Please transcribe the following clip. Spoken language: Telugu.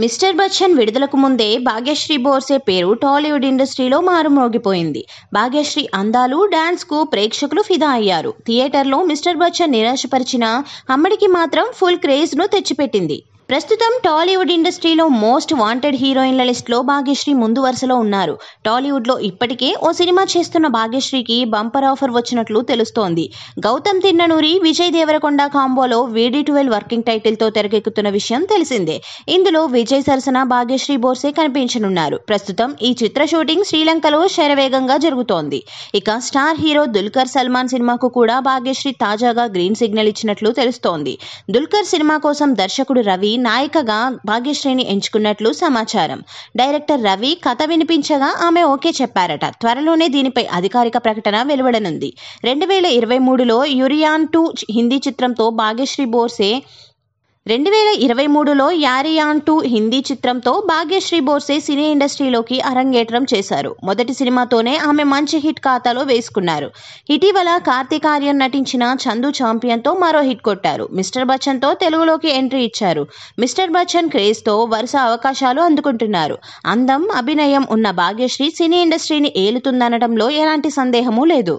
మిస్టర్ బచ్చన్ విడుదలకు ముందే భాగ్యశ్రీ బోర్సే పేరు టాలీవుడ్ ఇండస్ట్రీలో మారుమోగిపోయింది. భాగ్యశ్రీ అందాలు, డాన్స్కు ప్రేక్షకులు ఫిదా అయ్యారు. థియేటర్లో మిస్టర్ బచ్చన్ నిరాశపరిచినా అమ్మడికి మాత్రం ఫుల్ క్రేజ్ను తెచ్చిపెట్టింది. ప్రస్తుతం టాలీవుడ్ ఇండస్ట్రీలో మోస్ట్ వాంటెడ్ హీరోయిన్ల లిస్టులో భాగ్యశ్రీ ముందు వరుసలో ఉన్నారు. టాలీవుడ్లో ఇప్పటికే ఓ సినిమా చేస్తున్న భాగ్యశ్రీకి బంపర్ ఆఫర్ వచ్చినట్లు తెలుస్తోంది. గౌతమ్ తిన్ననూరి, విజయ్ దేవరకొండ కాంబోలో VD12 వర్కింగ్ టైటిల్తో తెరకెక్కుతున్న విషయం తెలిసిందే. ఇందులో విజయ్ సరసన భాగ్యశ్రీ బోర్సే కనిపించనున్నారు. ప్రస్తుతం ఈ చిత్ర షూటింగ్ శ్రీలంకలో శరవేగంగా జరుగుతోంది. ఇక స్టార్ హీరో దుల్కర్ సల్మాన్ సినిమాకు కూడా భాగ్యశ్రీ తాజాగా గ్రీన్ సిగ్నల్ ఇచ్చినట్లు తెలుస్తోంది. దుల్కర్ సినిమా కోసం దర్శకుడు రవి నాయికగా భాగ్యశ్రీని ఎంచుకున్నట్లు సమాచారం. డైరెక్టర్ రవి కథ వినిపించగా ఆమె ఓకే చెప్పారట. త్వరలోనే దీనిపై అధికారిక ప్రకటన వెలువడనుంది. 2023లో యురియాన్ 2 హిందీ చిత్రంతో భాగ్యశ్రీ బోర్సే 2023లో యారియాన్ 2 హిందీ చిత్రంతో భాగ్యశ్రీ బోర్సే సినీ ఇండస్ట్రీలోకి అరంగేట్రం చేశారు. మొదటి సినిమాతోనే ఆమె మంచి హిట్ ఖాతాలో వేసుకున్నారు. ఇటీవల కార్తీక్ ఆర్యన్ నటించిన చందు ఛాంపియన్తో మరో హిట్ కొట్టారు. మిస్టర్ బచ్చన్తో తెలుగులోకి ఎంట్రీ ఇచ్చారు. మిస్టర్ బచ్చన్ క్రేజ్తో వరుస అవకాశాలు అందుకుంటున్నారు. అందం, అభినయం ఉన్న భాగ్యశ్రీ సినీ ఇండస్ట్రీని ఏలుతుందనడంలో ఎలాంటి సందేహమూ లేదు.